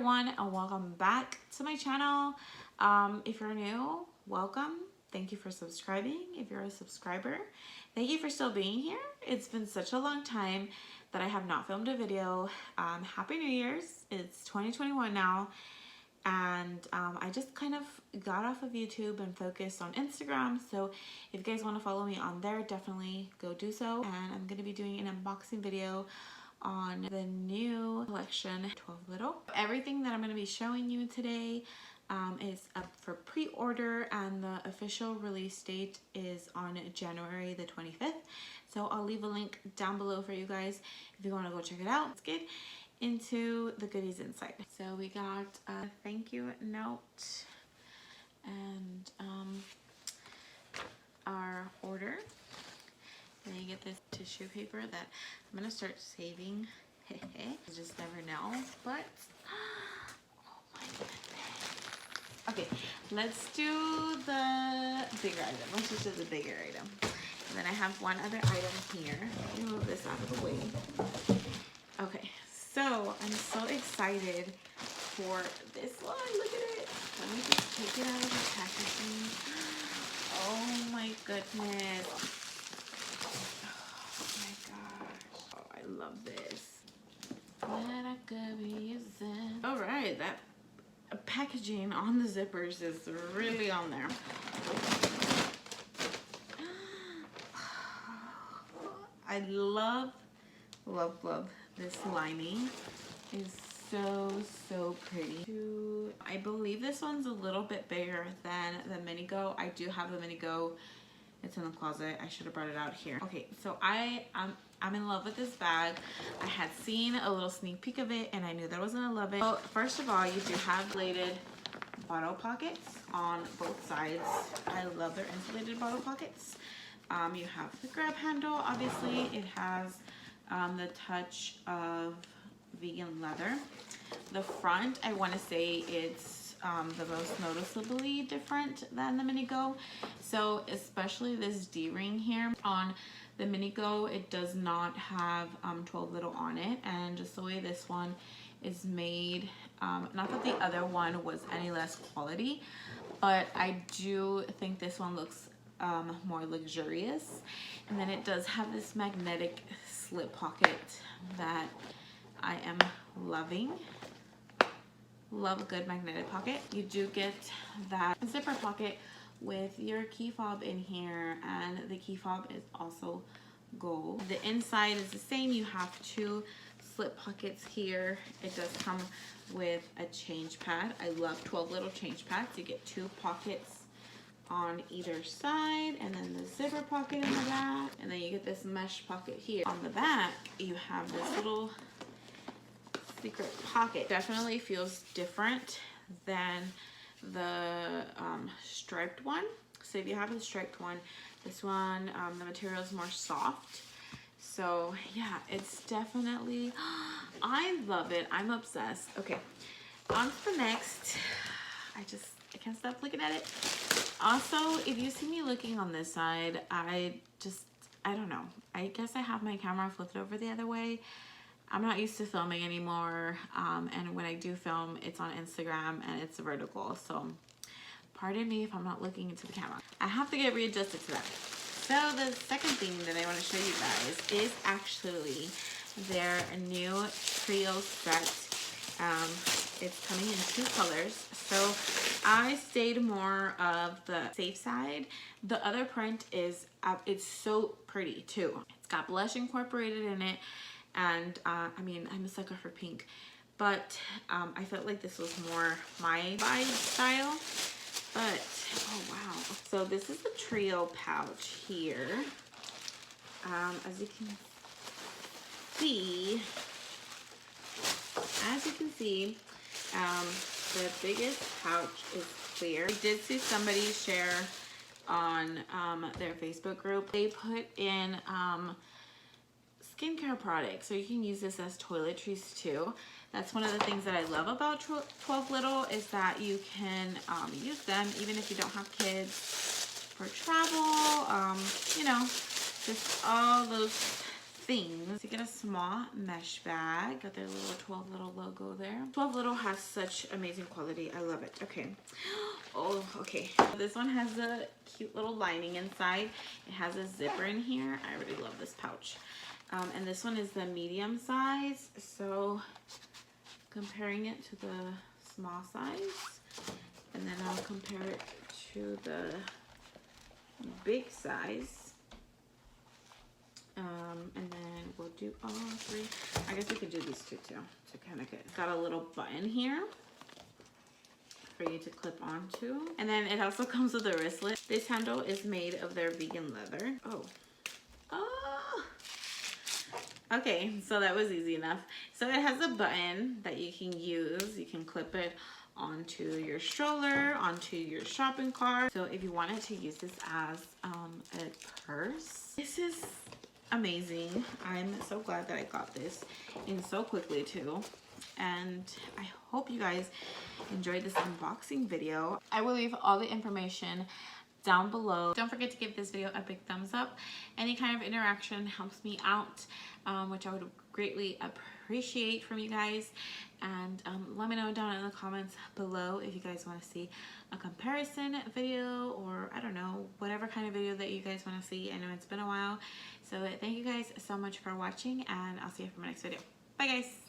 everyone, and welcome back to my channel. If you're new, welcome. Thank you for subscribing. If you're a subscriber, thank you for still being here. It's been such a long time that I have not filmed a video. Happy New Year's. It's 2021 now, and I just kind of got off of YouTube and focused on Instagram. So if you guys want to follow me on there, definitely go do so. And I'm going to be doing an unboxing video on the new collection 12 Little. Everything that I'm going to be showing you today is up for pre-order, and the official release date is on January the 25th. So I'll leave a link down below for you guys if you want to go check it out. Let's get into the goodies inside. So we got a thank you note and our order. Then you get this tissue paper that I'm gonna start saving. You just never know. But oh my goodness. Okay, let's do the bigger item. Let's just do the bigger item. And then I have one other item here. Let me move this out of the way. Okay, so I'm so excited for this one. Look at it. Let me just take it out of the packaging. Oh my goodness. I love this. All right, that packaging on the zippers is really on there. I love this lining. It's so pretty. I believe this one's a little bit bigger than the Mini Go. I do have the Mini Go. It's in the closet. I should have brought it out here. Okay, so I'm in love with this bag. I had seen a little sneak peek of it and I knew that I was gonna love it. So first of all, you do have bladed bottle pockets on both sides. I love their insulated bottle pockets. You have the grab handle. Obviously, it has the touch of vegan leather. The front, I want to say it's the most noticeably different than the Mini Go. So especially this D-ring here on the Mini Go, it does not have 12 Little on it, and just the way this one is made, not that the other one was any less quality, but I do think this one looks more luxurious. And then it does have this magnetic slip pocket that I am loving. Love a good magnetic pocket. You do get that zipper pocket with your key fob in here, and the key fob is also gold. The inside is the same. You have two slip pockets here. It does come with a change pad. I love 12 Little change pads. You get two pockets on either side, and then the zipper pocket in the back, and then you get this mesh pocket here. On the back, you have this little secret pocket. Definitely feels different than the striped one. So if you have the striped one, this one, the material is more soft. So yeah, it's definitely, I love it. I'm obsessed. Okay, on to the next. I can't stop looking at it. Also, if you see me looking on this side, I don't know. I guess I have my camera flipped over the other way. I'm not used to filming anymore, and when I do film, it's on Instagram and it's vertical, so pardon me if I'm not looking into the camera. I have to get readjusted to that. So the second thing that I want to show you guys is actually their new trio set. It's coming in two colors, so I stayed more of the safe side. The other print is, it's so pretty too. It's got blush incorporated in it. And I mean, I'm a sucker for pink, but I felt like this was more my vibe style. But oh wow, so this is the trio pouch here. As you can see, the biggest pouch is clear. I did see somebody share on their Facebook group. They put in skincare products, so you can use this as toiletries too. That's one of the things that I love about 12 Little, is that you can use them even if you don't have kids, for travel, you know, just all those things. To get a small mesh bag, got their little 12 Little logo there. 12 Little has such amazing quality. I love it. Okay. Oh, okay. This one has a cute little lining inside. It has a zipper in here. I really love this pouch. And this one is the medium size. So comparing it to the small size, and then I'll compare it to the big size. And then we'll do all three. I guess we could do these two too to kind of get. Got a little button here for you to clip onto. And then it also comes with a wristlet. This handle is made of their vegan leather. Oh. Okay, so that was easy enough. So it has a button that you can use. You can clip it onto your stroller, onto your shopping cart. So if you wanted to use this as a purse, this is amazing. I'm so glad that I got this in so quickly too. And I hope you guys enjoyed this unboxing video. I will leave all the information down below. Don't forget to give this video a big thumbs up. Any kind of interaction helps me out, which I would greatly appreciate from you guys. And let me know down in the comments below if you guys want to see a comparison video, or I don't know, whatever kind of video that you guys want to see. I know it's been a while. So thank you guys so much for watching, and I'll see you for my next video. Bye guys.